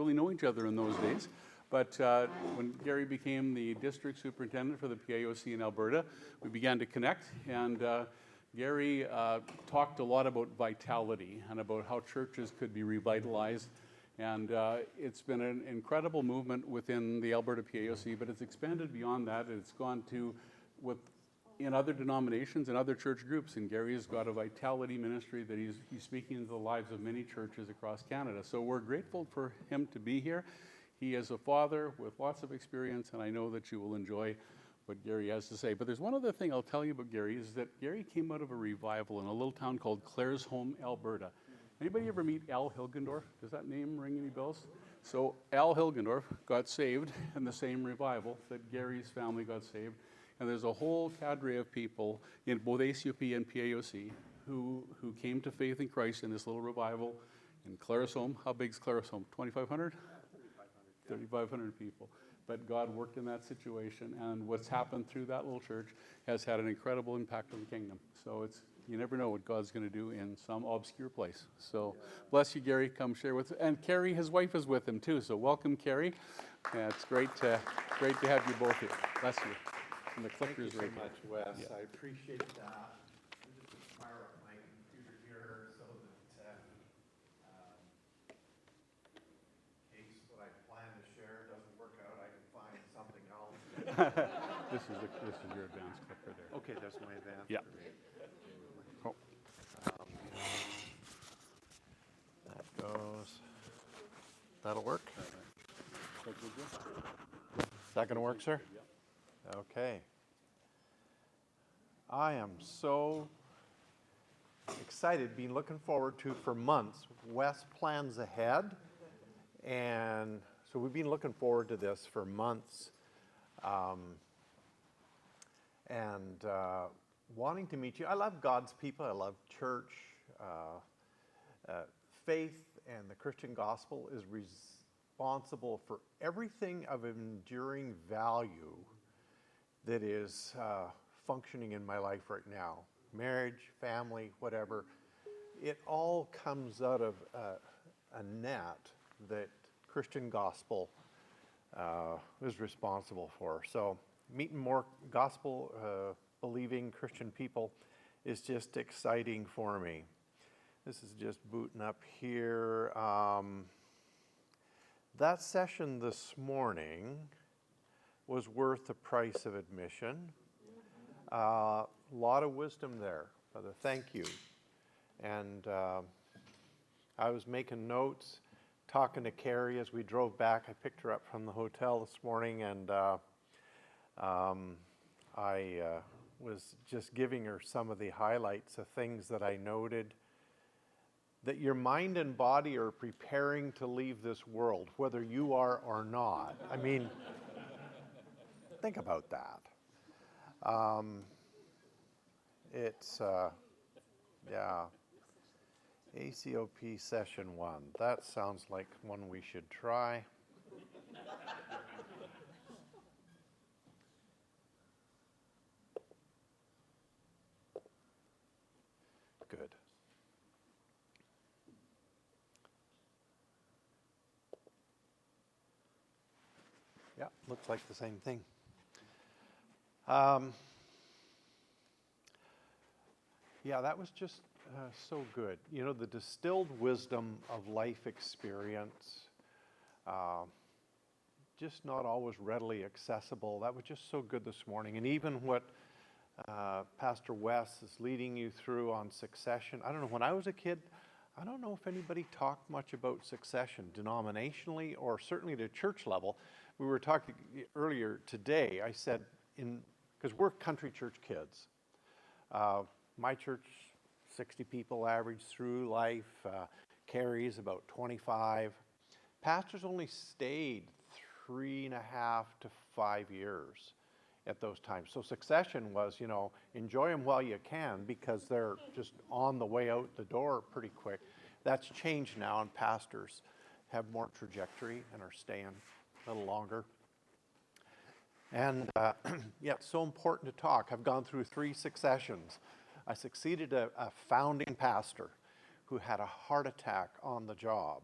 really know each other in those days. But when Gary became the district superintendent for the PIOC in Alberta, we began to connect. And Gary talked a lot about vitality and about how churches could be revitalized. And it's been an incredible movement within the Alberta PIOC, but it's expanded beyond that. It's gone to in other denominations and other church groups. And Gary has got a vitality ministry that he's speaking into the lives of many churches across Canada. So we're grateful for him to be here. He is a father with lots of experience, and I know that you will enjoy what Gary has to say. But there's one other thing I'll tell you about Gary, is that Gary came out of a revival in a little town called Claresholm, Alberta. Anybody ever meet Al Hilgendorf? Does that name ring any bells? So Al Hilgendorf got saved in the same revival that Gary's family got saved. And there's a whole cadre of people in both ACOP and PIOC who came to faith in Christ in this little revival in Claresholm. How big is Claresholm? 2,500? 3,500 people. But God worked in that situation, and what's happened through that little church has had an incredible impact on the kingdom. So you never know what God's going to do in some obscure place. So bless you, Gary. Come share with us. And Carrie, his wife, is with him too. So welcome, Carrie. Yeah, it's great to have you both here. Bless you. And the clickers. Thank you so much, Wes. Yeah. I appreciate that. I'm just going to fire up my computer here so that in case what I plan to share doesn't work out, I can find something else. This is your advanced clicker there. Okay, that's my advanced. Yeah. Oh. That goes. That'll work. Is that going to work, sir? Yeah. Okay. I am so excited, been looking forward to for months Wes Plans Ahead. And so we've been looking forward to this for months. Wanting to meet you. I love God's people. I love church. Faith and the Christian gospel is responsible for everything of enduring value that is functioning in my life right now. Marriage, family, whatever. It all comes out of a net that Christian gospel is responsible for. So meeting more gospel believing Christian people is just exciting for me. This is just booting up here. That session this morning was worth the price of admission. A lot of wisdom there, Brother. Thank you. And I was making notes, talking to Carrie as we drove back. I picked her up from the hotel this morning, and I was just giving her some of the highlights of things that I noted. That your mind and body are preparing to leave this world, whether you are or not. I mean, think about that. Yeah. ACOP session 1. That sounds like one we should try. Good. Yeah, looks like the same thing. Yeah, that was just so good. You know, the distilled wisdom of life experience, just not always readily accessible. That was just so good this morning. And even what Pastor Wes is leading you through on succession. I don't know, when I was a kid, I don't know if anybody talked much about succession denominationally or certainly at a church level. We were talking earlier today, I said, because we're country church kids. My church, 60 people average through life. Carrie's about 25. Pastors only stayed 3.5 to 5 years at those times. So succession was, you know, enjoy them while you can because they're just on the way out the door pretty quick. That's changed now, and pastors have more trajectory and are staying a little longer. And yeah, it's so important to talk. I've gone through 3 successions. I succeeded a founding pastor who had a heart attack on the job.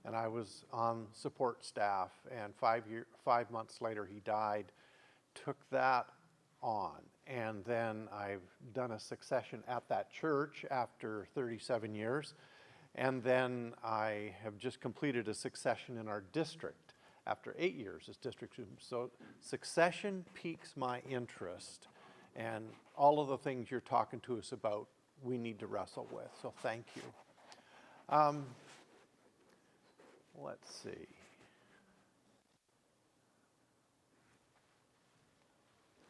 and I was on support staff, and 5 months later he died. Took that on, and then I've done a succession at that church after 37 years, and then I have just completed a succession in our district after 8 years as district superintendent. So succession piques my interest, and all of the things you're talking to us about, we need to wrestle with. So thank you. Let's see.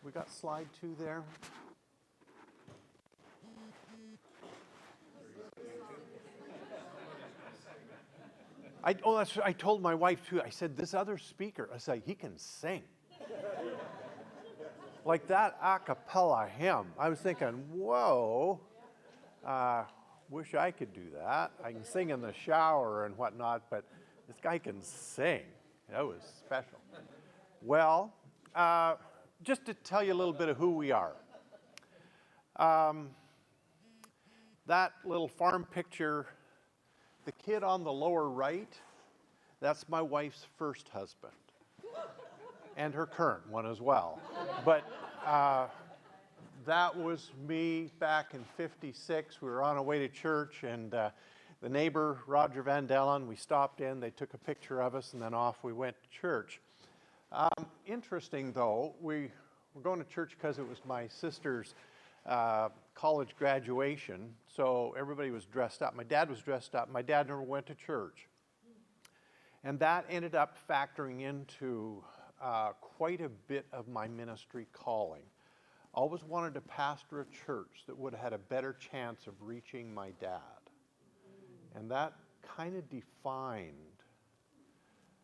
We got slide 2 there. I told my wife too. I said, this other speaker, I said, he can sing. Like that a cappella hymn. I was thinking, whoa, wish I could do that. I can sing in the shower and whatnot, but this guy can sing. That was special. Well, just to tell you a little bit of who we are. That little farm picture, the kid on the lower right, that's my wife's first husband, and her current one as well. But that was me back in '56. We were on our way to church, and the neighbor, Roger Van Dellen, we stopped in, they took a picture of us, and then off we went to church. Interesting though, we were going to church because it was my sister's college graduation, so everybody was dressed up. My dad was dressed up. My dad never went to church. And that ended up factoring into quite a bit of my ministry calling. Always wanted to pastor a church that would have had a better chance of reaching my dad. And that kind of defined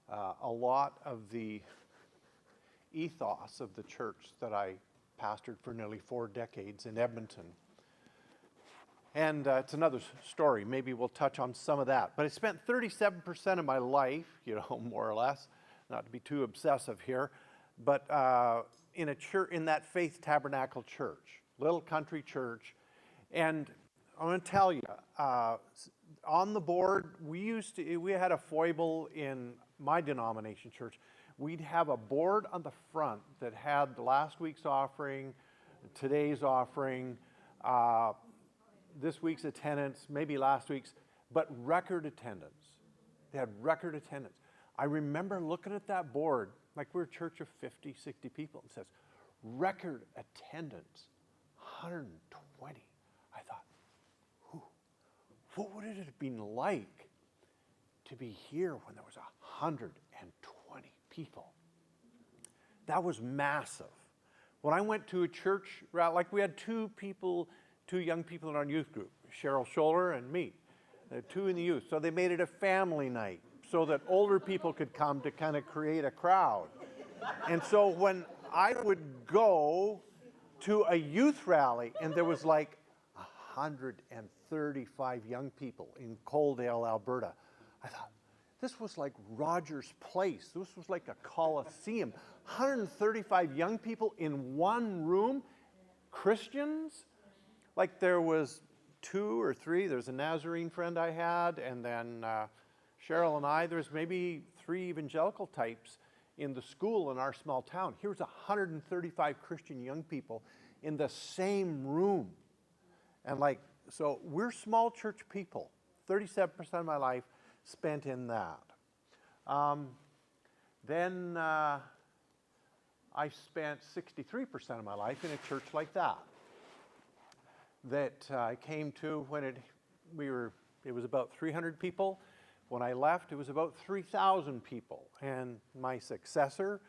a lot of the ethos of the church that I pastored for nearly 4 decades in Edmonton. And it's another story. Maybe we'll touch on some of that. But I spent 37% of my life, more or less, not to be too obsessive here, but in a church, in that Faith Tabernacle church, little country church. And I'm going to tell you, on the board, we had a foible in my denomination church. We'd have a board on the front that had last week's offering, today's offering, this week's attendance, maybe last week's, but record attendance. They had record attendance. I remember looking at that board, like we're a church of 50, 60 people, and it says, record attendance, 120. I thought, what would it have been like to be here when there was 120 people? That was massive. When I went to a church, like we had 2 young people in our youth group, Cheryl Scholler and me, 2 in the youth. So they made it a family night so that older people could come to kind of create a crowd. And so when I would go to a youth rally and there was like 135 young people in Coaldale, Alberta, I thought, this was like Rogers Place. This was like a coliseum. 135 young people in one room, Christians. Like there was 2 or 3. There's a Nazarene friend I had, and then Cheryl and I. There's maybe 3 evangelical types in the school in our small town. Here's 135 Christian young people in the same room. And so we're small church people. 37% of my life spent in that. Then I spent 63% of my life in a church like that I came to when it was about 300 people. When I left, it was about 3,000 people. And my successor,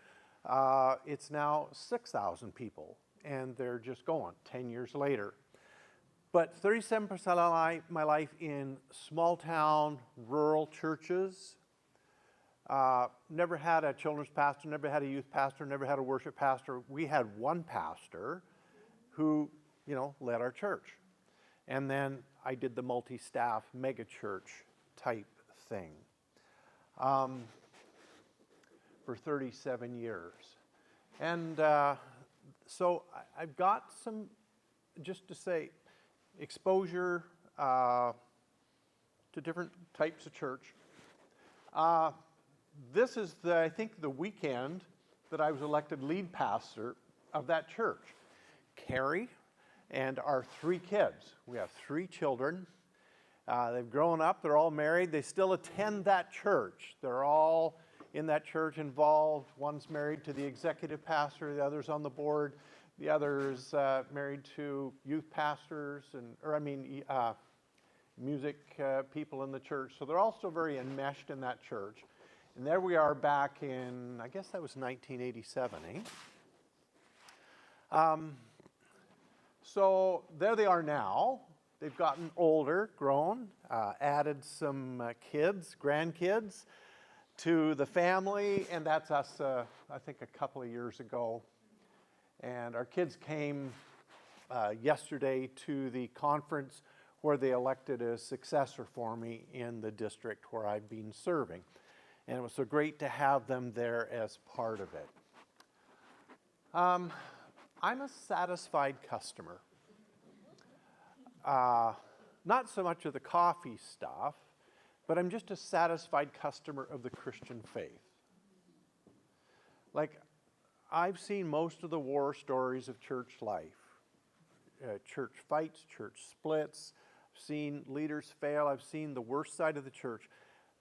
it's now 6,000 people. And they're just going 10 years later. But 37% of my life in small town, rural churches. Never had a children's pastor, never had a youth pastor, never had a worship pastor. We had one pastor who, led our church. And then I did the multi-staff mega church type thing for 37 years. And so I've got some, just to say, exposure to different types of church. This is, I think, the weekend that I was elected lead pastor of that church. Carrie and our 3 kids. We have 3 children. They've grown up. They're all married. They still attend that church. They're all in that church involved. One's married to the executive pastor. The other's on the board. The other's married to youth pastors music people in the church. So they're all still very enmeshed in that church. And there we are back in, I guess that was 1987, So there they are now. They've gotten older, grown, added some kids, grandkids to the family, and that's us, I think, a couple of years ago. And our kids came yesterday to the conference where they elected a successor for me in the district where I've been serving. And it was so great to have them there as part of it. I'm a satisfied customer. Not so much of the coffee stuff, but I'm just a satisfied customer of the Christian faith. Like, I've seen most of the war stories of church life. Church fights, church splits. I've seen leaders fail. I've seen the worst side of the church.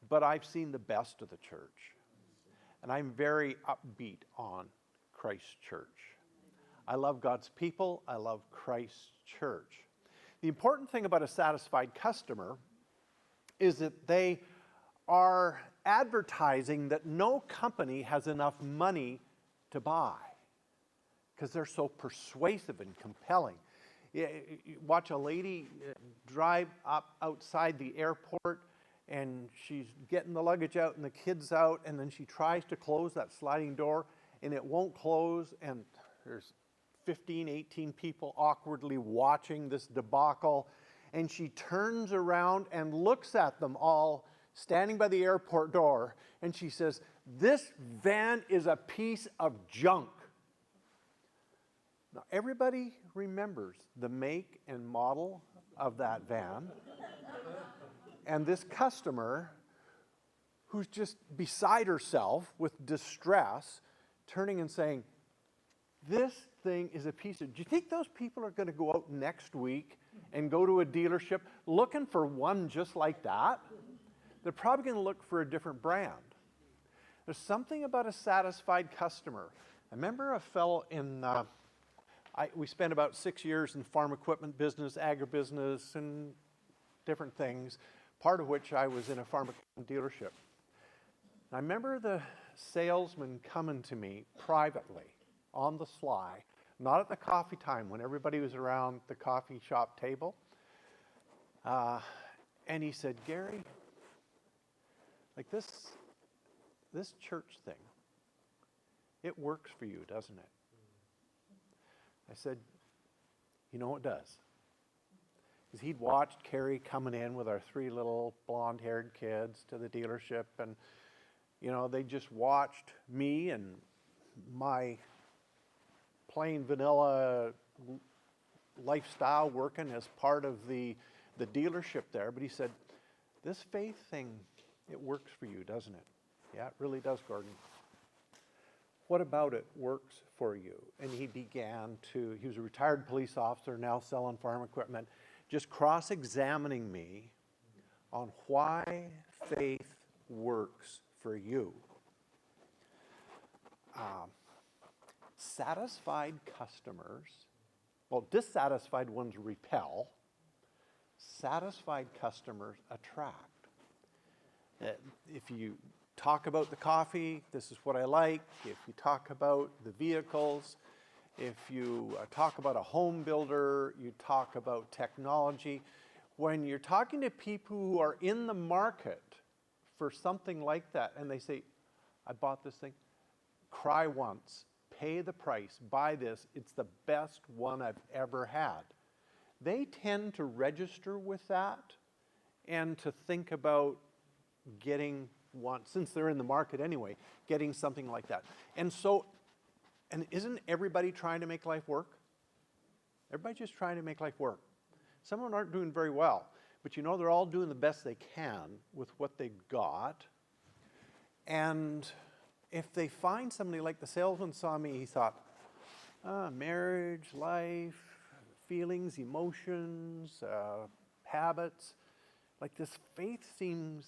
But I've seen the best of the church. And I'm very upbeat on Christ's church. I love God's people. I love Christ's church. The important thing about a satisfied customer is that they are advertising that no company has enough money to buy because they're so persuasive and compelling. You watch a lady drive up outside the airport and she's getting the luggage out and the kids out, and then she tries to close that sliding door and it won't close, and there's 15, 18 people awkwardly watching this debacle, and she turns around and looks at them all standing by the airport door, and she says, "This van is a piece of junk." Now, everybody remembers the make and model of that van. And this customer, who's just beside herself with distress, turning and saying, "This thing is a piece of..." Do you think those people are going to go out next week and go to a dealership looking for one just like that? They're probably going to look for a different brand. There's something about a satisfied customer. I remember a fellow in... we spent about 6 years in farm equipment business, agribusiness, and different things, part of which I was in a farm equipment dealership. I remember the salesman coming to me privately, on the sly, not at the coffee time when everybody was around the coffee shop table. And he said, "Gary, like this church thing, it works for you, doesn't it?" I said, "You know it does." Because he'd watched Carrie coming in with our 3 little blonde-haired kids to the dealership, and, you know, they just watched me and my plain vanilla lifestyle working as part of the dealership there. But he said, "This faith thing, it works for you, doesn't it?" "Yeah, it really does, Gordon." "What about it works for you?" And he was a retired police officer, now selling farm equipment, just cross-examining me on why faith works for you. Satisfied customers, dissatisfied ones repel. Satisfied customers attract. If you talk about the coffee, this is what I like. If you talk about the vehicles, if you talk about a home builder, you talk about technology. When you're talking to people who are in the market for something like that, and they say, "I bought this thing," cry once, pay the price, buy this, it's the best one I've ever had. They tend to register with that and to think about getting one, since they're in the market anyway, getting something like that. And isn't everybody trying to make life work? Everybody's just trying to make life work. Some of them aren't doing very well, but you know they're all doing the best they can with what they've got. And if they find somebody like the salesman saw me, he thought, marriage, life, feelings, emotions, habits. Like this faith thing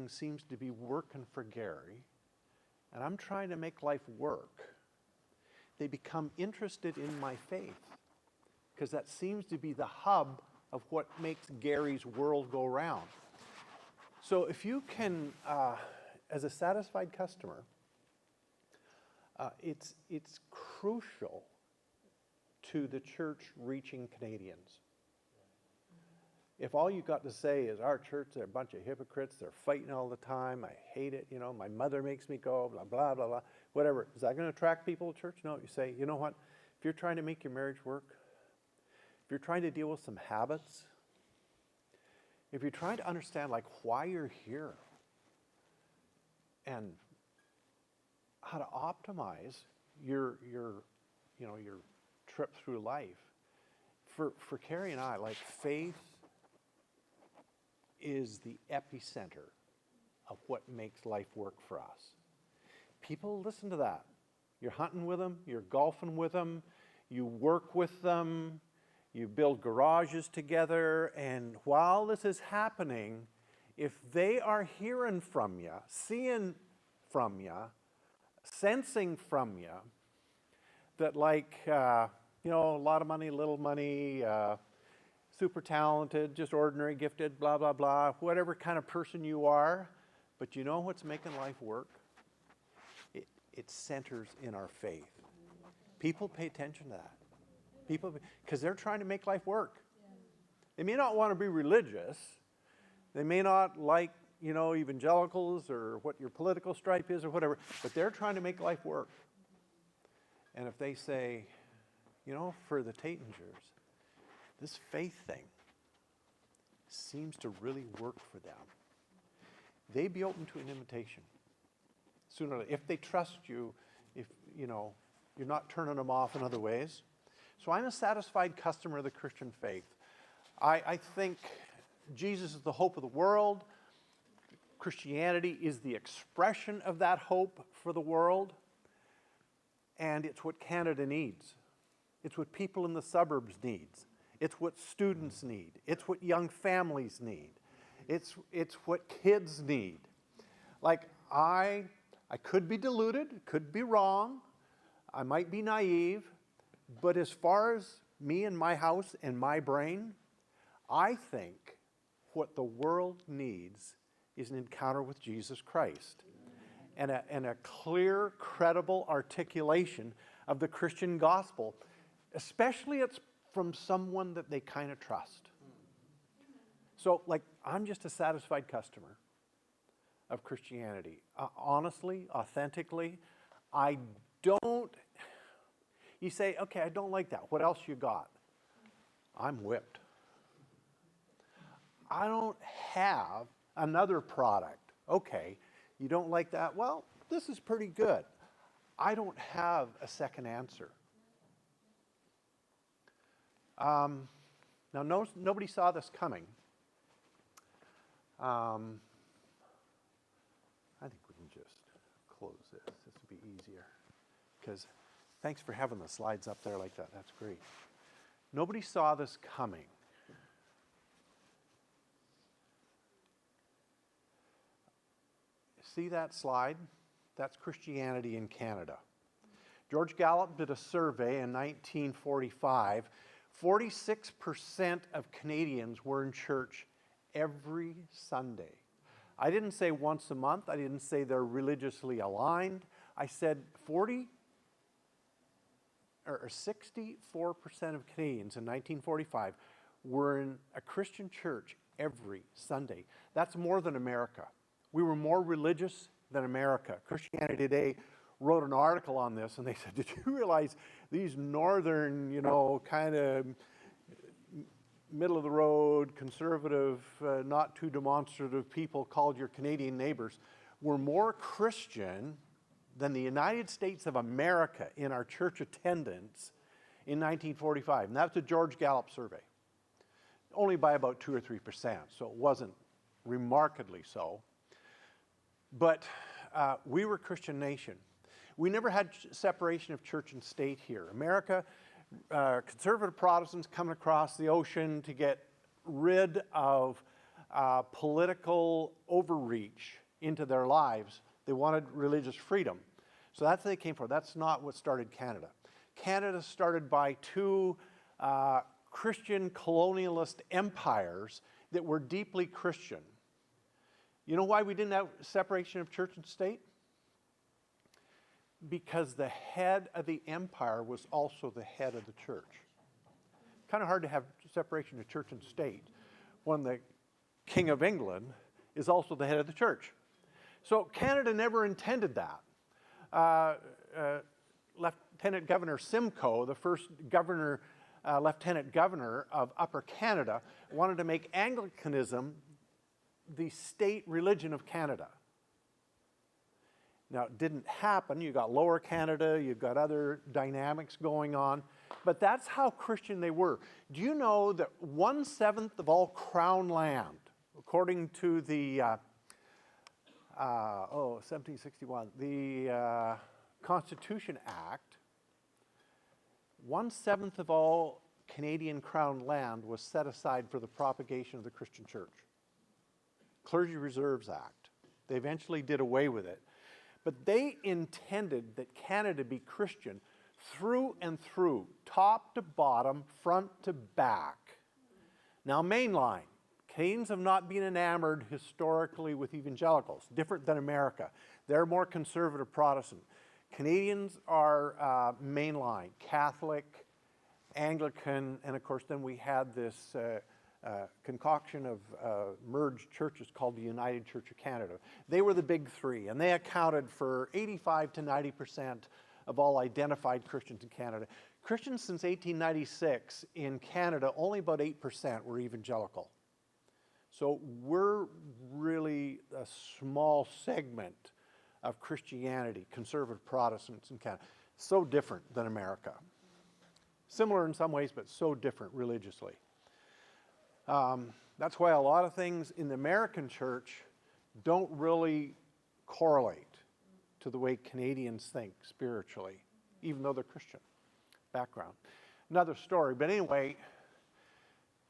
seems to be working for Gary, and I'm trying to make life work. They become interested in my faith because that seems to be the hub of what makes Gary's world go round. So if you can, as a satisfied customer, it's crucial to the church reaching Canadians. If all you got to say is our church, they're a bunch of hypocrites, they're fighting all the time, I hate it, my mother makes me go, blah, blah, blah, blah, whatever. Is that going to attract people to church? No, you say, you know what? If you're trying to make your marriage work, if you're trying to deal with some habits, if you're trying to understand like why you're here and how to optimize your trip through life, for Carrie and I, like faith is the epicenter of what makes life work for us. People listen to that. You're hunting with them, you're golfing with them, you work with them, you build garages together, and while this is happening, if they are hearing from you, seeing from you, sensing from you, that like, a lot of money, little money, super talented, just ordinary, gifted, blah, blah, blah, whatever kind of person you are, but you know what's making life work? It centers in our faith. People pay attention to that. Because they're trying to make life work. They may not want to be religious. They may not like, evangelicals or what your political stripe is or whatever, but they're trying to make life work. And if they say, for the Taitingers, this faith thing seems to really work for them, they'd be open to an invitation. Sooner or later, if they trust you, if, you're not turning them off in other ways. So I'm a satisfied customer of the Christian faith. I think Jesus is the hope of the world. Christianity is the expression of that hope for the world. And it's what Canada needs. It's what people in the suburbs need. It's what students need. It's what young families need. It's what kids need. Like I could be deluded, could be wrong, I might be naive, but as far as me and my house and my brain, I think what the world needs is an encounter with Jesus Christ and a clear, credible articulation of the Christian gospel, especially it's from someone that they kind of trust. So, I'm just a satisfied customer of Christianity. Honestly, authentically, I don't. You say, okay, I don't like that. What else you got? I'm whipped. I don't have another product. Okay, you don't like that? Well, this is pretty good. I don't have a second answer. Now, nobody saw this coming. I think we can just close this. This would be easier. Because thanks for having the slides up there like that. That's great. Nobody saw this coming. See that slide? That's Christianity in Canada. George Gallup did a survey in 1945. 46% of Canadians were in church every Sunday. I didn't say once a month. I didn't say they're religiously aligned. I said 64% of Canadians in 1945 were in a Christian church every Sunday. That's more than America. We were more religious than America. Christianity Today wrote an article on this, and they said, did you realize these northern, kind of middle-of-the-road, conservative, not too demonstrative people called your Canadian neighbors were more Christian than the United States of America in our church attendance in 1945. And that's a George Gallup survey. Only by about 2 or 3%, so it wasn't remarkably so. But we were a Christian nation. We never had separation of church and state here. America, conservative Protestants coming across the ocean to get rid of political overreach into their lives. They wanted religious freedom. So that's what they came for. That's not what started Canada. Canada started by two Christian colonialist empires that were deeply Christian. You know why we didn't have separation of church and state? Because the head of the empire was also the head of the church. Kind of hard to have separation of church and state when the King of England is also the head of the church. So Canada never intended that. Lieutenant Governor Simcoe, the first lieutenant governor of Upper Canada, wanted to make Anglicanism the state religion of Canada. Now, it didn't happen. You got Lower Canada, you've got other dynamics going on, but that's how Christian they were. Do you know that 1/7 of all Crown land, according to the 1761, the Constitution Act, 1/7 of all Canadian Crown land was set aside for the propagation of the Christian church. Clergy Reserves Act. They eventually did away with it. But they intended that Canada be Christian through and through, top to bottom, front to back. Now, mainline. Canadians have not been enamored historically with evangelicals, different than America. They're more conservative Protestant. Canadians are mainline, Catholic, Anglican, and of course then we had this concoction of merged churches called the United Church of Canada. They were the big three, and they accounted for 85 to 90% of all identified Christians in Canada. Christians since 1896 in Canada, only about 8% were evangelical. So we're really a small segment of Christianity, conservative Protestants in Canada. So different than America. Similar in some ways, but so different religiously. That's why a lot of things in the American church don't really correlate to the way Canadians think spiritually, even though they're Christian background. Another story, but anyway,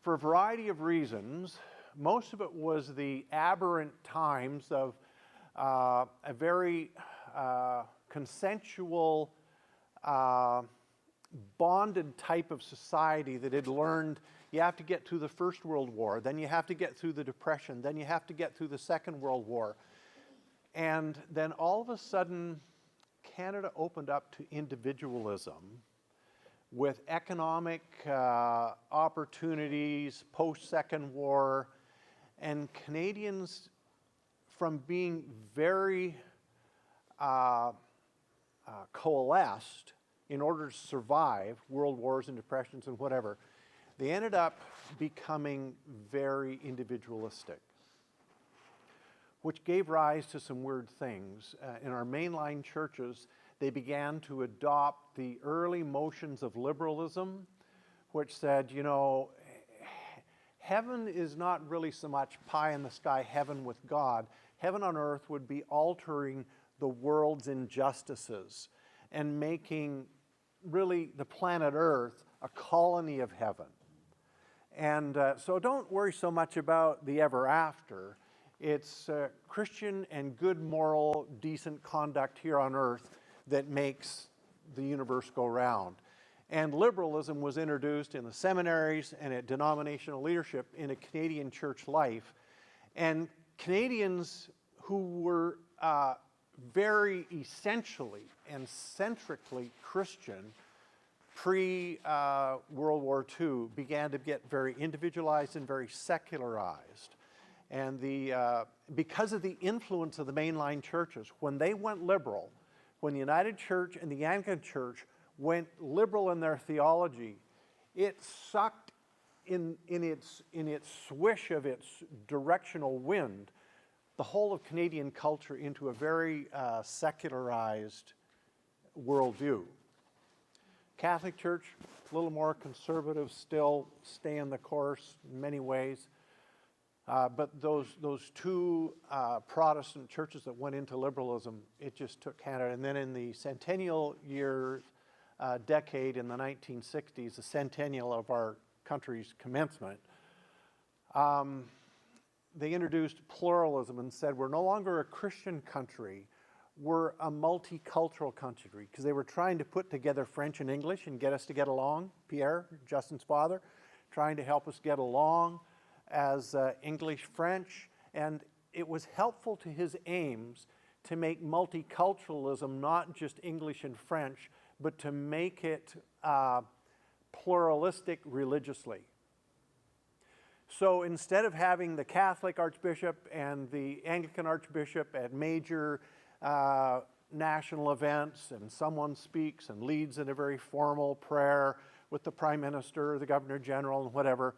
for a variety of reasons, most of it was the aberrant times of a very consensual, bonded type of society that had learned you have to get through the First World War, then you have to get through the Depression, then you have to get through the Second World War. And then all of a sudden, Canada opened up to individualism with economic opportunities post-Second War, and Canadians, from being very coalesced in order to survive world wars and depressions and whatever, they ended up becoming very individualistic, which gave rise to some weird things. In our mainline churches, they began to adopt the early motions of liberalism, which said, you know, heaven is not really so much pie in the sky heaven with God. Heaven on earth would be altering the world's injustices and making really the planet Earth a colony of heaven. And so don't worry so much about the ever after. It's Christian and good moral, decent conduct here on earth that makes the universe go round. And liberalism was introduced in the seminaries and at denominational leadership in a Canadian church life. And Canadians who were very essentially and centrically Christian pre-World War II began to get very individualized and very secularized. And because of the influence of the mainline churches, when they went liberal, when the United Church and the Anglican Church went liberal in their theology, it sucked in its swish of its directional wind the whole of Canadian culture into a very secularized worldview. Catholic Church, a little more conservative still, stay in the course in many ways. But those two Protestant churches that went into liberalism, it just took Canada. And then in the centennial year, decade in the 1960s, the centennial of our country's commencement, they introduced pluralism and said, we're no longer a Christian country, we're a multicultural country, because they were trying to put together French and English and get us to get along. Pierre, Justin's father, trying to help us get along as English, French, and it was helpful to his aims to make multiculturalism not just English and French, but to make it pluralistic religiously. So instead of having the Catholic Archbishop and the Anglican Archbishop at major national events, and someone speaks and leads in a very formal prayer with the Prime Minister, the Governor General, and whatever,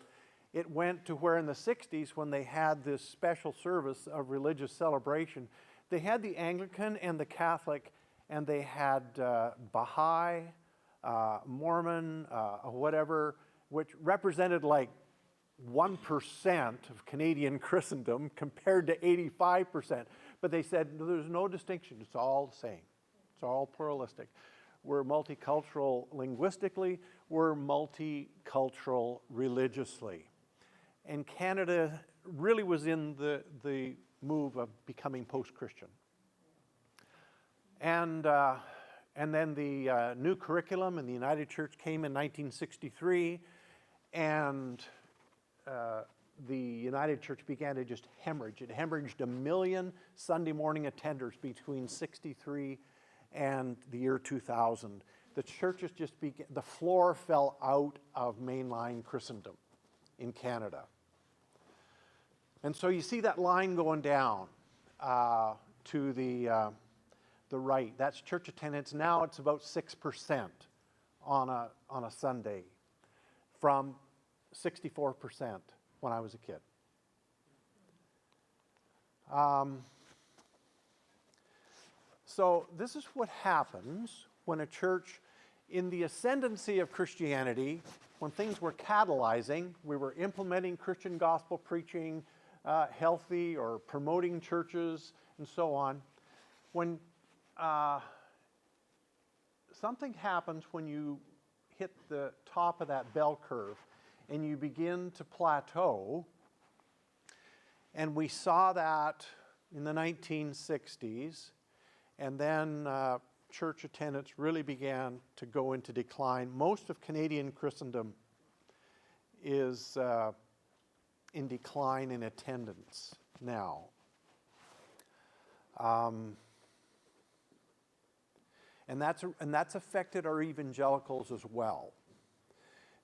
it went to where in the 60s, when they had this special service of religious celebration, they had the Anglican and the Catholic, and they had Baha'i, Mormon, whatever, which represented like 1% of Canadian Christendom compared to 85%. But they said there's no distinction. It's all the same. It's all pluralistic. We're multicultural linguistically. We're multicultural religiously. And Canada really was in the move of becoming post-Christian. And then the new curriculum in the United Church came in 1963, and the United Church began to just hemorrhage. It hemorrhaged 1 million Sunday morning attenders between 63 and the year 2000. The churches just began, the floor fell out of mainline Christendom in Canada. And so you see that line going down to the right. That's church attendance. Now it's about 6% on a Sunday, from 64% when I was a kid. So this is what happens when a church, in the ascendancy of Christianity, when things were catalyzing, we were implementing Christian gospel preaching, healthy or promoting churches, and so on. When something happens when you hit the top of that bell curve and you begin to plateau, and we saw that in the 1960s, and then church attendance really began to go into decline. Most of Canadian Christendom is in decline in attendance now. And that's affected our evangelicals as well.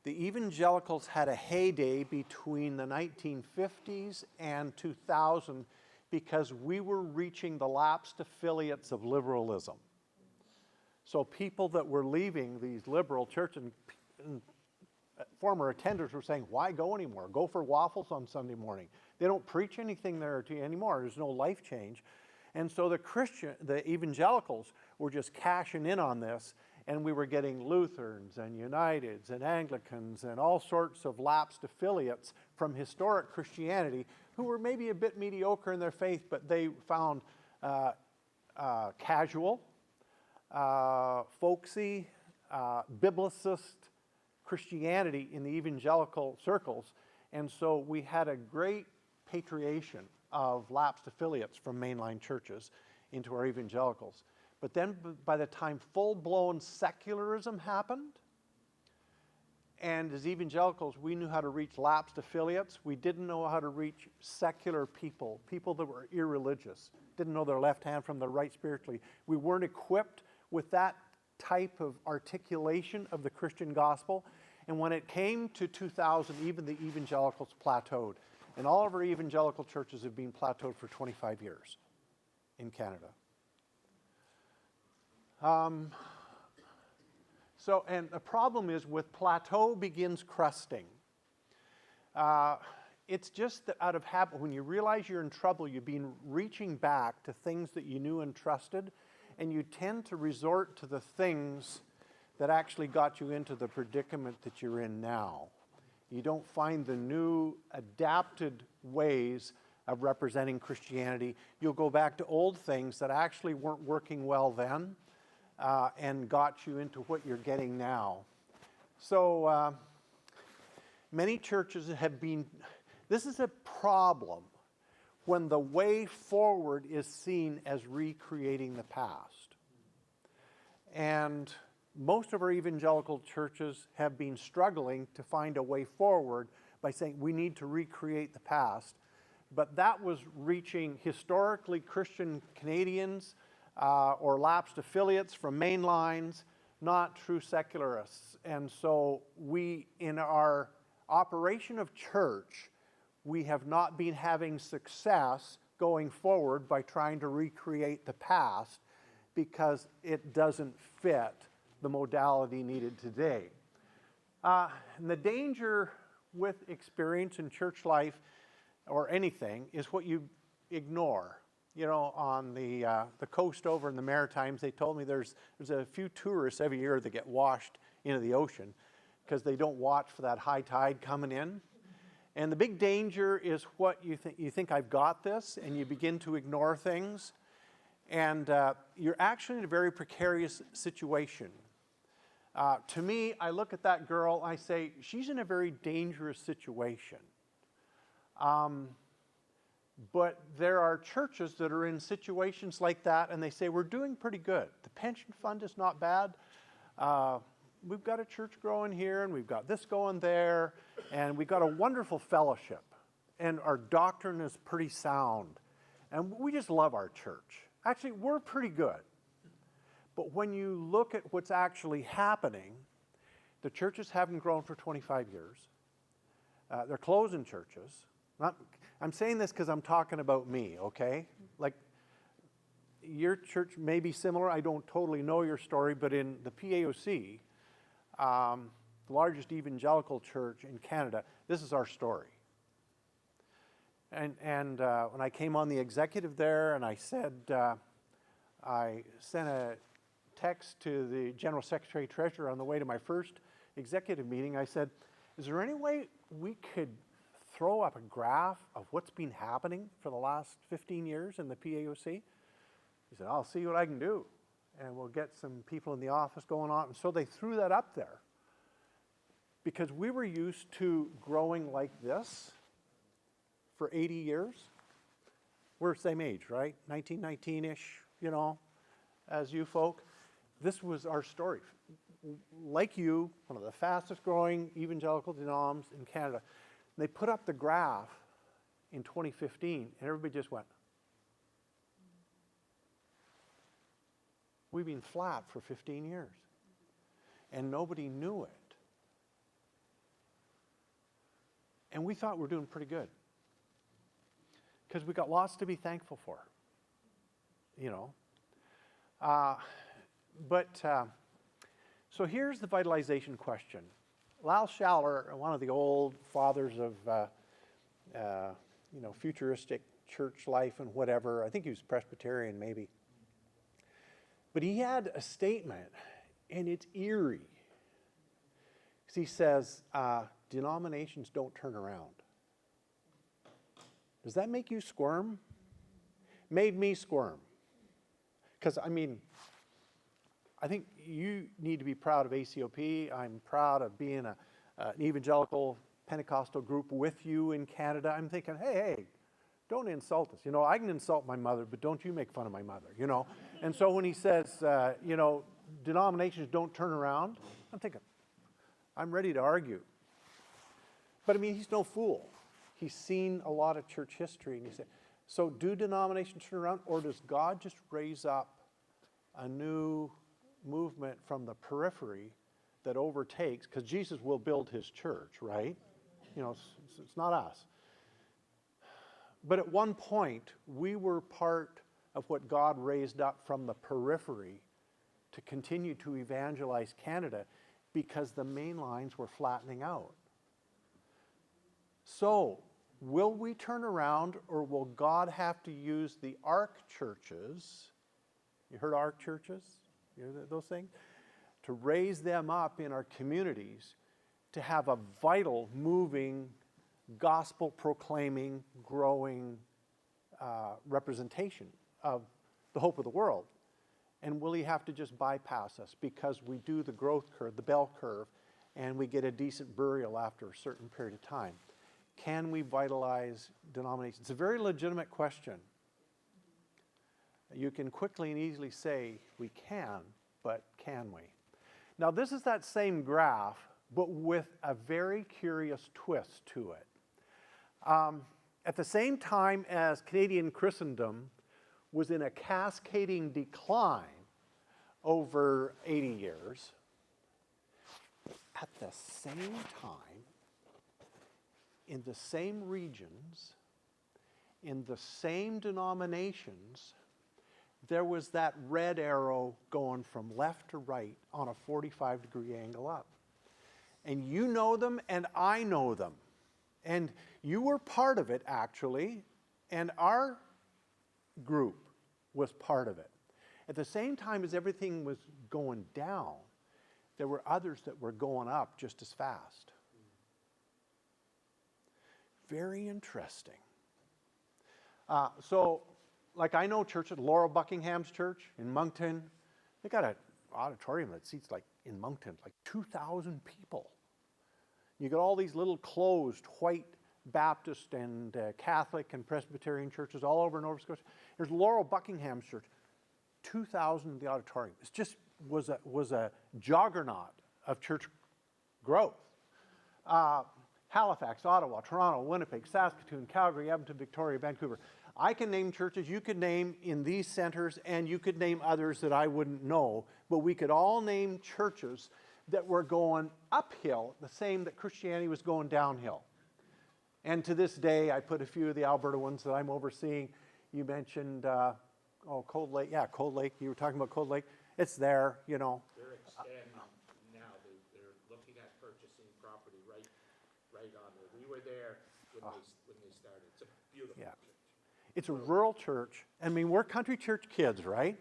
The evangelicals had a heyday between the 1950s and 2000 because we were reaching the lapsed affiliates of liberalism. So people that were leaving these liberal churches, and former attenders were saying, why go anymore? Go for waffles on Sunday morning. They don't preach anything there anymore. There's no life change. And so the evangelicals were just cashing in on this, and we were getting Lutherans and Uniteds and Anglicans and all sorts of lapsed affiliates from historic Christianity who were maybe a bit mediocre in their faith, but they found casual, folksy, biblicist Christianity in the evangelical circles. And so we had a great patriation of lapsed affiliates from mainline churches into our evangelicals. But then by the time full-blown secularism happened, and as evangelicals, we knew how to reach lapsed affiliates. We didn't know how to reach secular people, people that were irreligious, didn't know their left hand from their right spiritually. We weren't equipped with that type of articulation of the Christian gospel. And when it came to 2000, even the evangelicals plateaued. And all of our evangelical churches have been plateaued for 25 years in Canada. And the problem is with plateau begins crusting. It's just that out of habit, when you realize you're in trouble, you've been reaching back to things that you knew and trusted, and you tend to resort to the things that actually got you into the predicament that you're in now. You don't find the new adapted ways of representing Christianity. You'll go back to old things that actually weren't working well then and got you into what you're getting now. So many churches have been, this is a problem when the way forward is seen as recreating the past. And most of our evangelical churches have been struggling to find a way forward by saying we need to recreate the past. But that was reaching historically Christian Canadians or lapsed affiliates from main lines, not true secularists. And so we, in our operation of church, we have not been having success going forward by trying to recreate the past because it doesn't fit the modality needed today. And the danger with experience in church life or anything is what you ignore. You know, on the coast over in the Maritimes, they told me there's a few tourists every year that get washed into the ocean because they don't watch for that high tide coming in. And the big danger is what you think I've got this, and you begin to ignore things, and you're actually in a very precarious situation. To me, I look at that girl, I say, she's in a very dangerous situation. But there are churches that are in situations like that, and they say, we're doing pretty good. The pension fund is not bad. We've got a church growing here, and we've got this going there, and we've got a wonderful fellowship, and our doctrine is pretty sound, and we just love our church. Actually, we're pretty good. But when you look at what's actually happening, the churches haven't grown for 25 years. They're closing churches. I'm saying this because I'm talking about me, okay? Like, your church may be similar. I don't totally know your story, but in the PAOC, the largest evangelical church in Canada, this is our story. And when I came on the executive there, and I said, I sent a text to the General Secretary Treasurer on the way to my first executive meeting. I said, is there any way we could throw up a graph of what's been happening for the last 15 years in the PAOC? He said, I'll see what I can do. And we'll get some people in the office going on. And so they threw that up there. Because we were used to growing like this for 80 years. We're the same age, right? 1919-ish, you know, as you folk. This was our story. Like you, one of the fastest growing evangelical denoms in Canada. They put up the graph in 2015, and everybody just went, we've been flat for 15 years. And nobody knew it. And we thought we were doing pretty good. Because we got lots to be thankful for. You know. So here's the vitalization question. Lal Schaller, one of the old fathers of futuristic church life and whatever, I think he was Presbyterian maybe. But he had a statement, and it's eerie. Because he says, denominations don't turn around. Does that make you squirm? Made me squirm. Because, I mean, I think you need to be proud of ACOP. I'm proud of being an evangelical Pentecostal group with you in Canada. I'm thinking, hey, don't insult us. You know, I can insult my mother, but don't you make fun of my mother, you know. And so when he says, denominations don't turn around, I'm thinking, I'm ready to argue. But I mean, he's no fool. He's seen a lot of church history, and he said, so do denominations turn around, or does God just raise up a new movement from the periphery that overtakes, because Jesus will build his church, right? You know, it's not us. But at one point, we were part of what God raised up from the periphery to continue to evangelize Canada because the main lines were flattening out. So, will we turn around, or will God have to use the ARC churches? You heard ARC churches? You hear those things? To raise them up in our communities to have a vital, moving gospel proclaiming, growing representation of the hope of the world. And will he have to just bypass us because we do the growth curve, the bell curve, and we get a decent burial after a certain period of time? Can we vitalize denominations? It's a very legitimate question. You can quickly and easily say we can, but can we? Now this is that same graph, but with a very curious twist to it. At the same time as Canadian Christendom was in a cascading decline over 80 years, at the same time, in the same regions, in the same denominations, there was that red arrow going from left to right on a 45-degree angle up. And you know them and I know them. And you were part of it, actually, and our group was part of it. At the same time as everything was going down, there were others that were going up just as fast. Very interesting. So, like I know churches, Laurel Buckingham's church in Moncton, they got an auditorium that seats like, in Moncton, like 2,000 people. You got all these little closed white Baptist and Catholic and Presbyterian churches all over Nova Scotia. There's Laurel Buckingham's church, 2,000 in the auditorium. It just was a juggernaut of church growth. Halifax, Ottawa, Toronto, Winnipeg, Saskatoon, Calgary, Edmonton, Victoria, Vancouver. I can name churches you could name in these centers, and you could name others that I wouldn't know, but we could all name churches that were going uphill, the same that Christianity was going downhill. And to this day, I put a few of the Alberta ones that I'm overseeing. You mentioned, Cold Lake. Yeah, Cold Lake. You were talking about Cold Lake. It's there, you know. They're expanding now. They're looking at purchasing property right on there. We were there when they started. It's a beautiful church. It's a rural church. I mean, we're country church kids, right?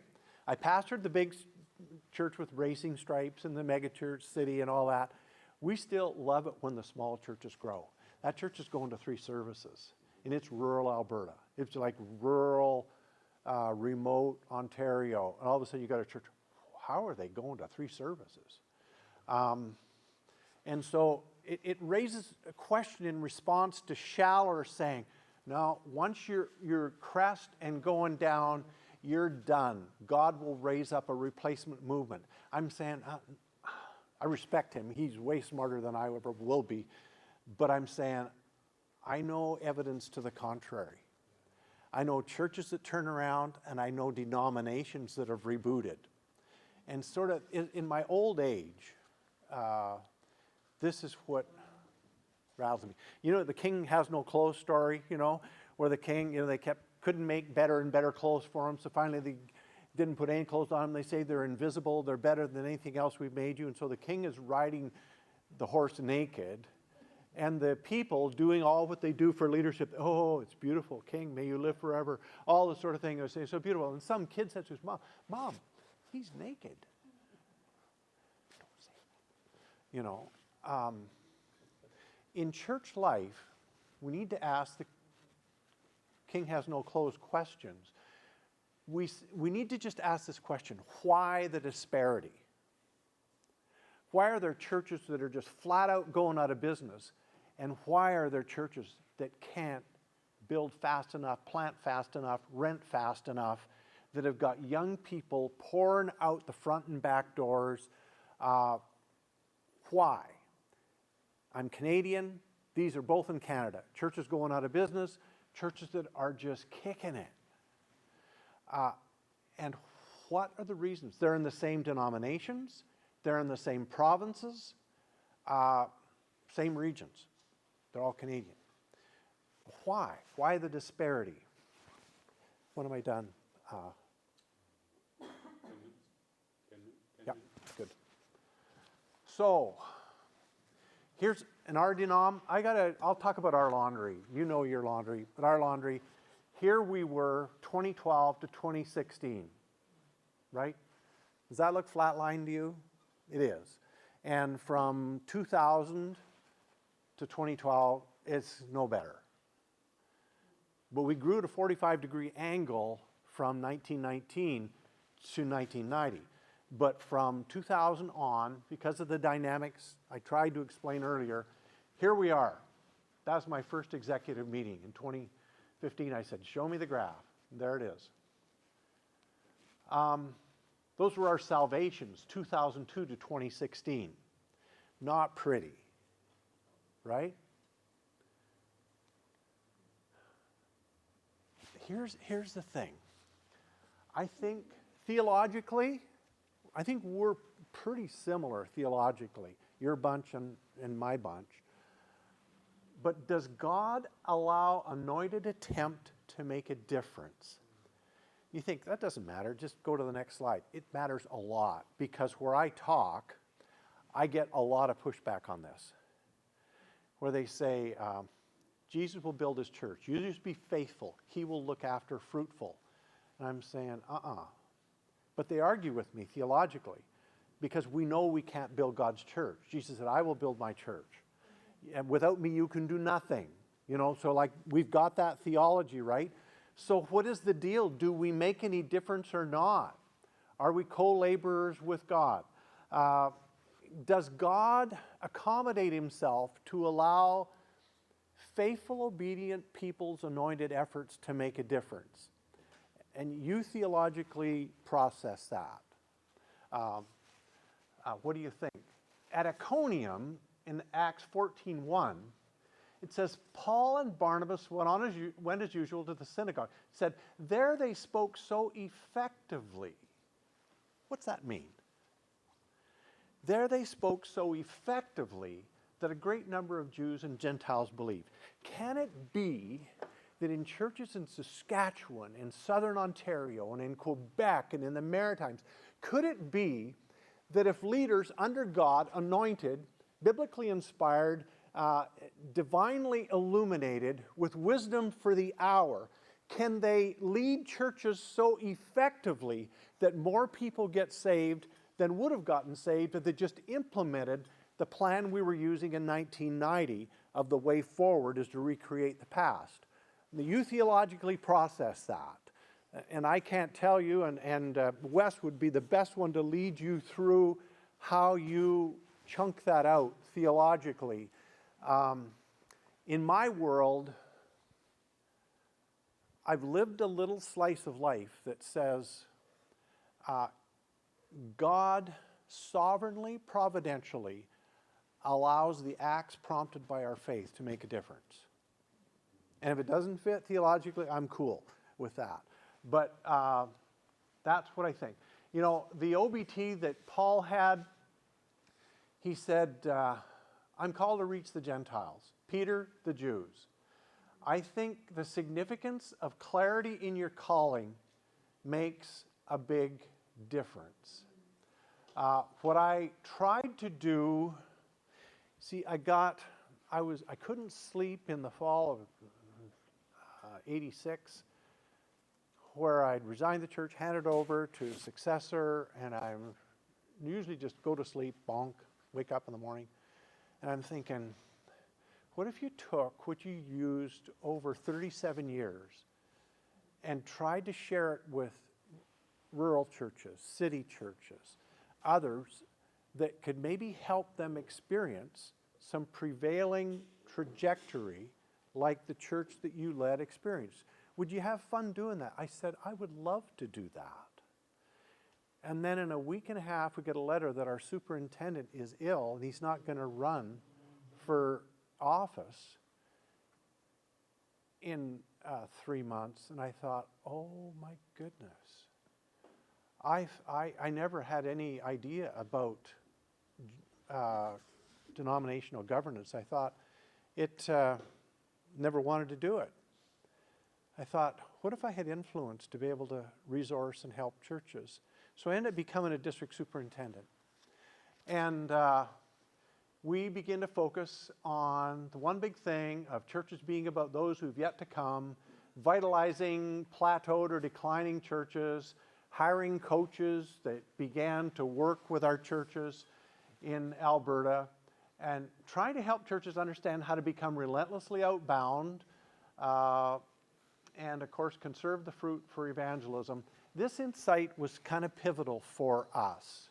I pastored the big church with racing stripes and the mega church city and all that. We still love it when the small churches grow. That church is going to 3 services, and it's rural Alberta. It's like rural, remote Ontario. And all of a sudden you got a church. How are they going to 3 services? And so it raises a question in response to Schaller saying, no, once you're crest and going down, you're done. God will raise up a replacement movement. I'm saying, I respect him. He's way smarter than I ever will be. But I'm saying, I know evidence to the contrary. I know churches that turn around, and I know denominations that have rebooted. And sort of in my old age, this is what rattles me. You know, the king has no clothes story, you know, where the king, you know, they couldn't make better and better clothes for him, so finally they didn't put any clothes on him. They say they're invisible, they're better than anything else we've made you. And so the king is riding the horse naked, and the people doing all what they do for leadership. Oh, it's beautiful, king, may you live forever. All the sort of thing they say, so beautiful. And some kid said to his mom, Mom, he's naked. Don't say that. You know, in church life, we need to ask the king has no clothes questions. We need to just ask this question, why the disparity? Why are there churches that are just flat out going out of business? And why are there churches that can't build fast enough, plant fast enough, rent fast enough, that have got young people pouring out the front and back doors? Why? I'm Canadian. These are both in Canada. Churches going out of business, churches that are just kicking it. And what are the reasons? They're in the same denominations. They're in the same provinces, same regions. They're all Canadian. Why? Why the disparity? When am I done? Yeah, good. So, here's an our denom. I'll talk about our laundry. You know your laundry, but our laundry. Here we were, 2012 to 2016, right? Does that look flatlined to you? It is. And from 2000 to 2012, it's no better. But we grew at a 45-degree angle from 1919 to 1990. But from 2000 on, because of the dynamics I tried to explain earlier, here we are. That was my first executive meeting. In 2015, I said, show me the graph. And there it is. Those were our salvations, 2002 to 2016. Not pretty, right? Here's the thing. I think theologically, I think we're pretty similar theologically, your bunch and my bunch. But does God allow anointed attempt to make a difference? You think, that doesn't matter, just go to the next slide. It matters a lot, because where I talk, I get a lot of pushback on this. Where they say, Jesus will build his church. You just be faithful. He will look after fruitful. And I'm saying, But they argue with me theologically, because we know we can't build God's church. Jesus said, I will build my church. And without me, you can do nothing. You know, so like we've got that theology, right? So what is the deal? Do we make any difference or not? Are we co-laborers with God? Does God accommodate himself to allow faithful, obedient people's anointed efforts to make a difference? And you theologically process that. What do you think? At Iconium, in Acts 14:1, it says, Paul and Barnabas went as usual to the synagogue. It said, there they spoke so effectively. What's that mean? There they spoke so effectively that a great number of Jews and Gentiles believed. Can it be that in churches in Saskatchewan, in southern Ontario, and in Quebec, and in the Maritimes, could it be that if leaders under God, anointed, biblically inspired, divinely illuminated, with wisdom for the hour, can they lead churches so effectively that more people get saved than would have gotten saved if they just implemented the plan we were using in 1990 of the way forward is to recreate the past? You theologically process that. And I can't tell you, and Wes would be the best one to lead you through how you chunk that out theologically. In my world, I've lived a little slice of life that says God sovereignly, providentially allows the acts prompted by our faith to make a difference. And if it doesn't fit theologically, I'm cool with that. But that's what I think. You know, the OBT that Paul had, he said, I'm called to reach the Gentiles. Peter, the Jews. I think the significance of clarity in your calling makes a big difference. What I tried to do, see, I couldn't sleep in the fall of 86, where I'd resigned the church, handed over to a successor, and I usually just go to sleep, bonk, wake up in the morning, and I'm thinking, what if you took what you used over 37 years and tried to share it with rural churches, city churches, others that could maybe help them experience some prevailing trajectory like the church that you led experienced? Would you have fun doing that? I said, I would love to do that. And then in a week and a half, we get a letter that our superintendent is ill and he's not going to run for office in 3 months. And I thought, oh my goodness. I never had any idea about denominational governance. I thought never wanted to do it. I thought, what if I had influence to be able to resource and help churches? So I ended up becoming a district superintendent. And we begin to focus on the one big thing of churches being about those who've yet to come, vitalizing plateaued or declining churches, hiring coaches that began to work with our churches in Alberta, and trying to help churches understand how to become relentlessly outbound and, of course, conserve the fruit for evangelism. This insight was kind of pivotal for us.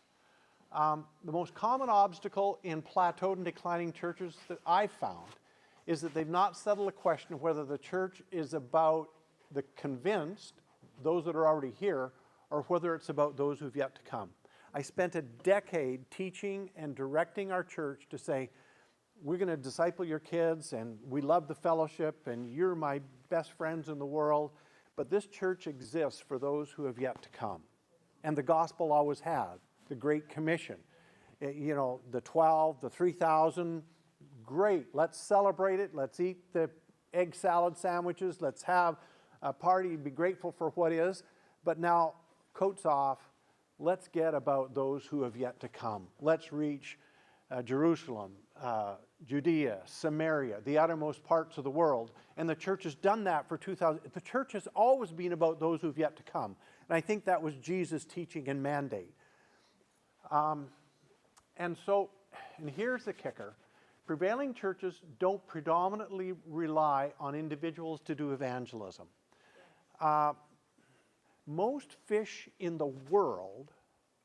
The most common obstacle in plateaued and declining churches that I've found is that they've not settled the question of whether the church is about the convinced, those that are already here, or whether it's about those who've yet to come. I spent a decade teaching and directing our church to say, we're going to disciple your kids, and we love the fellowship, and you're my best friends in the world, but this church exists for those who have yet to come. And the gospel always has. The Great Commission. You know, the 12, the 3,000, great. Let's celebrate it. Let's eat the egg salad sandwiches. Let's have a party, be grateful for what is. But now, coats off, let's get about those who have yet to come. Let's reach Jerusalem, Judea, Samaria, the uttermost parts of the world. And the church has done that for 2,000. The church has always been about those who've yet to come. And I think that was Jesus' teaching and mandate. And here's the kicker. Prevailing churches don't predominantly rely on individuals to do evangelism. Most fish in the world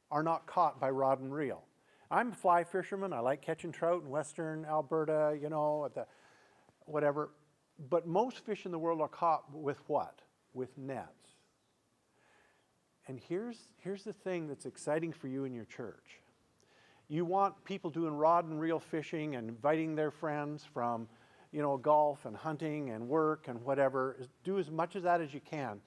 are not caught by rod and reel. I'm a fly fisherman. I like catching trout in western Alberta, you know, whatever. But most fish in the world are caught with what? With nets. And here's the thing that's exciting for you in your church. You want people doing rod and reel fishing and inviting their friends from, you know, golf and hunting and work and whatever. Do as much of that as you can.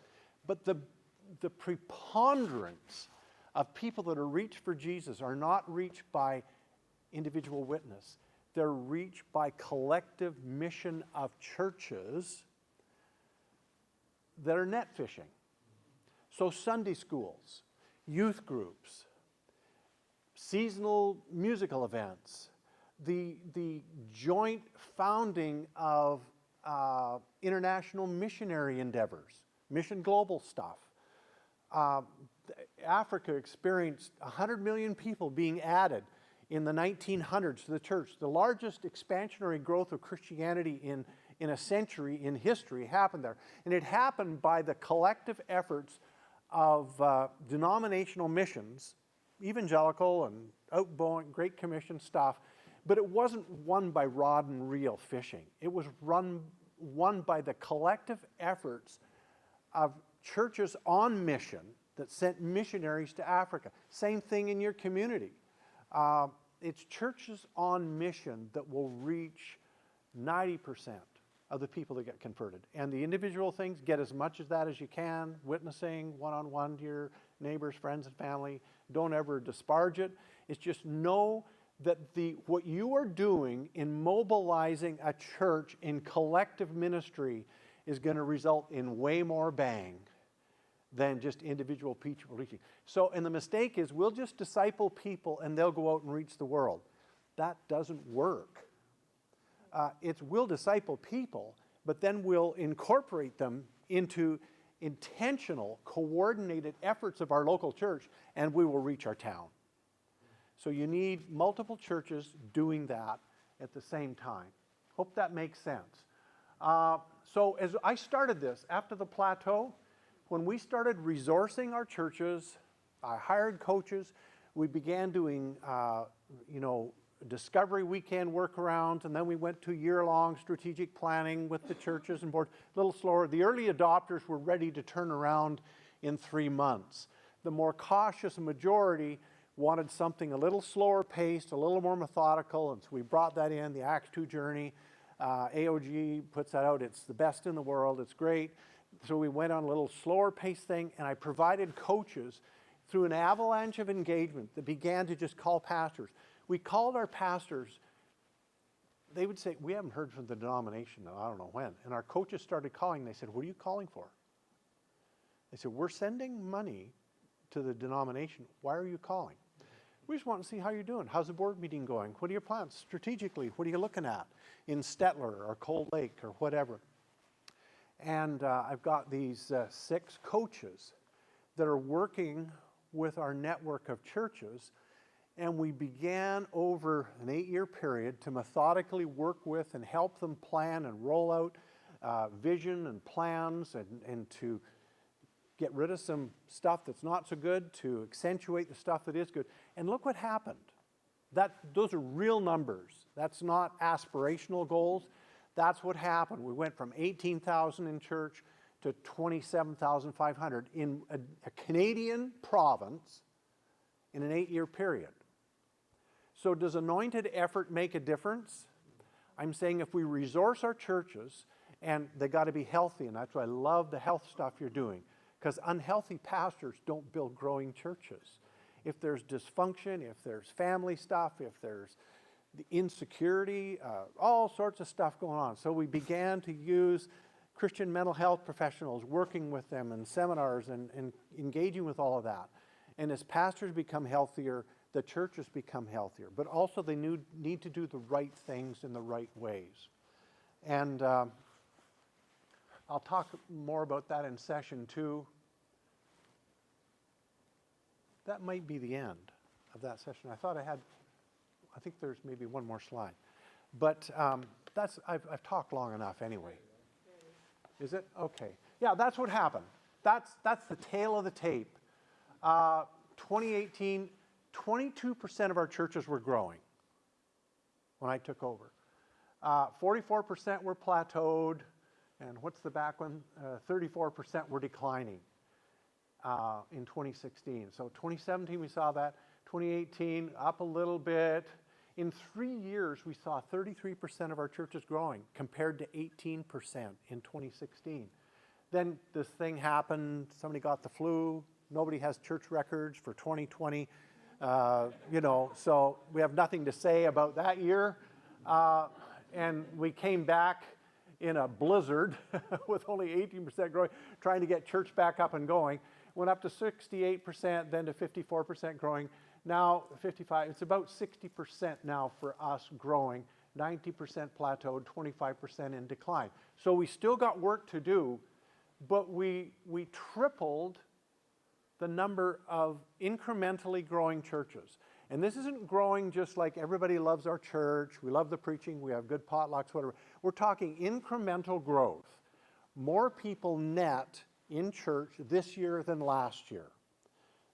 But the preponderance of people that are reached for Jesus are not reached by individual witness. They're reached by collective mission of churches that are net fishing. So Sunday schools, youth groups, seasonal musical events, the joint founding of international missionary endeavors, Mission Global stuff. Africa experienced 100 million people being added in the 1900s to the church. The largest expansionary growth of Christianity in a century in history happened there. And it happened by the collective efforts of denominational missions, evangelical and outgoing, Great Commission stuff, but it wasn't won by rod and reel fishing. It was won by the collective efforts of churches on mission that sent missionaries to Africa. Same thing in your community. It's churches on mission that will reach 90% of the people that get converted. And the individual things, get as much of that as you can, witnessing one-on-one to your neighbors, friends, and family. Don't ever disparage it. It's just know that what you are doing in mobilizing a church in collective ministry is going to result in way more bang than just individual people reaching. So, and the mistake is we'll just disciple people and they'll go out and reach the world. That doesn't work. We'll disciple people, but then we'll incorporate them into intentional, coordinated efforts of our local church, and we will reach our town. So you need multiple churches doing that at the same time. Hope that makes sense. So as I started this, after the plateau, when we started resourcing our churches, I hired coaches, we began doing, discovery weekend workarounds, and then we went to year-long strategic planning with the churches and board, a little slower. The early adopters were ready to turn around in 3 months. The more cautious majority wanted something a little slower paced, a little more methodical, and so we brought that in, the Acts 2 journey. AOG puts that out. It's the best in the world. It's great. So we went on a little slower paced thing, and I provided coaches through an avalanche of engagement that began to just call pastors. We called our pastors. They would say, we haven't heard from the denomination in I don't know when. And our coaches started calling. They said, what are you calling for? They said, we're sending money to the denomination. Why are you calling? We just want to see how you're doing. How's the board meeting going? What are your plans strategically? What are you looking at in Stettler or Cold Lake or whatever? And I've got these 6 coaches that are working with our network of churches And we began over an 8-year period to methodically work with and help them plan and roll out vision and plans and to get rid of some stuff that's not so good, to accentuate the stuff that is good. And look what happened. Those are real numbers. That's not aspirational goals. That's what happened. We went from 18,000 in church to 27,500 in a Canadian province in an 8-year period. So does anointed effort make a difference? I'm saying if we resource our churches, and they got to be healthy, and that's why I love the health stuff you're doing, because unhealthy pastors don't build growing churches. If there's dysfunction, if there's family stuff, if there's the insecurity, all sorts of stuff going on. So we began to use Christian mental health professionals, working with them in seminars and engaging with all of that. And as pastors become healthier, the churches become healthier. But also they need to do the right things in the right ways. And I'll talk more about that in session 2. That might be the end of that session. I think there's maybe one more slide. But I've talked long enough anyway. Is it? Okay. Yeah, that's what happened. That's the tail of the tape. 2018, 22% of our churches were growing when I took over. 44% were plateaued, and what's the back one? 34% were declining in 2016. So 2017 we saw that. 2018 up a little bit. In 3 years we saw 33% of our churches growing compared to 18% in 2016. Then this thing happened. Somebody got the flu. Nobody has church records for 2020. So we have nothing to say about that year. And we came back in a blizzard with only 18% growing, trying to get church back up and going. Went up to 68%, then to 54% growing. Now 55, it's about 60% now for us growing, 90% plateaued, 25% in decline. So we still got work to do, but we tripled the number of incrementally growing churches. And this isn't growing just like everybody loves our church, we love the preaching, we have good potlucks, whatever. We're talking incremental growth. More people net in church this year than last year.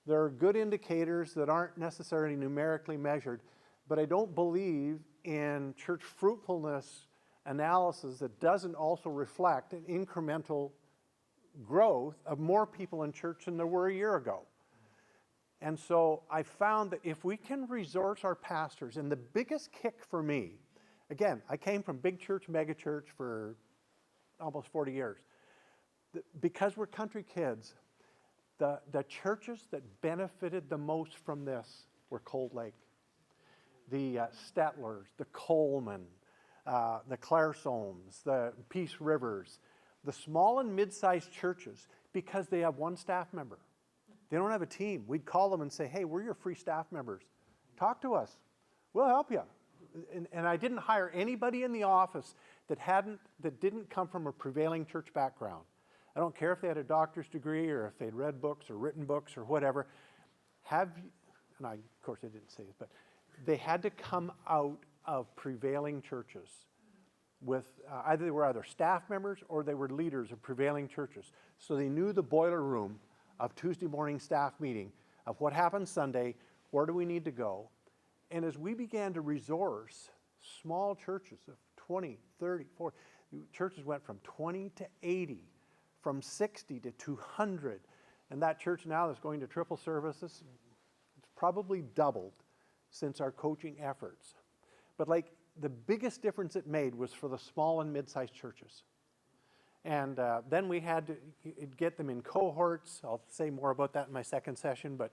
There are good indicators that aren't necessarily numerically measured, but I don't believe in church fruitfulness analysis that doesn't also reflect an incremental growth of more people in church than there were a year ago. And so I found that if we can resource our pastors, and the biggest kick for me, again, I came from big church, mega church for almost 40 years. Because we're country kids, the churches that benefited the most from this were Cold Lake. The Stettlers, the Coleman, the Clairsomes, the Peace Rivers, the small and mid-sized churches, because they have one staff member. They don't have a team. We'd call them and say, hey, we're your free staff members. Talk to us. We'll help you. And I didn't hire anybody in the office that didn't come from a prevailing church background. I don't care if they had a doctor's degree or if they'd read books or written books or whatever. Of course I didn't say this, but they had to come out of prevailing churches with either they were staff members or they were leaders of prevailing churches. So they knew the boiler room of Tuesday morning staff meeting of what happened Sunday, where do we need to go. And as we began to resource small churches of 20, 30, 40, churches went from 20 to 80, from 60 to 200. And that church now that's going to triple services, it's probably doubled since our coaching efforts. But the biggest difference it made was for the small and mid-sized churches. And then we had to get them in cohorts. I'll say more about that in my second session, but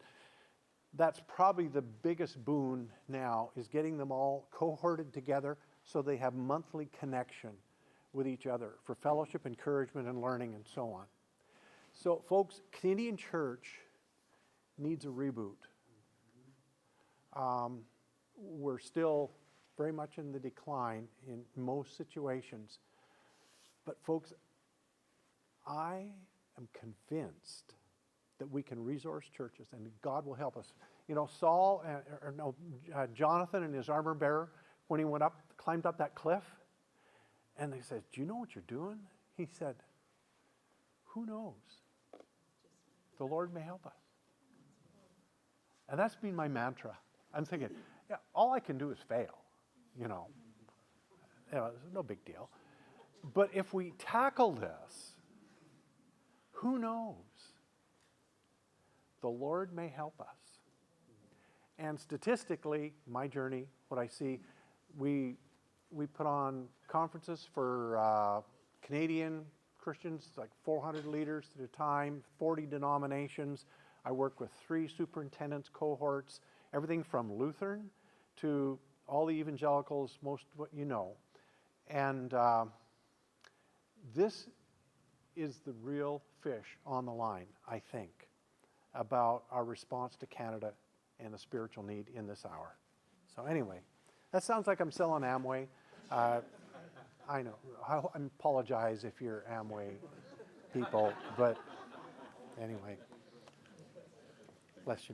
that's probably the biggest boon now, is getting them all cohorted together so they have monthly connection with each other for fellowship, encouragement, and learning, and so on. So, folks, Canadian church needs a reboot. We're still very much in the decline in most situations. But, folks, I am convinced that we can resource churches, and God will help us. You know, Saul, or no, Jonathan and his armor bearer, when he went up, climbed up that cliff, and they said, "Do you know what you're doing?" He said, "Who knows? The Lord may help us." And that's been my mantra. I'm thinking, yeah, all I can do is fail, you know. It's no big deal. But if we tackle this, who knows? The Lord may help us. And statistically, my journey, what I see, we put on conferences for Canadian Christians, like 400 leaders at a time, 40 denominations. I work with 3 superintendents cohorts, everything from Lutheran to all the evangelicals, most what you know. And this is the real fish on the line, I think, about our response to Canada and the spiritual need in this hour. So anyway, that sounds like I'm selling Amway. I know. I apologize if you're Amway people, but anyway, bless you.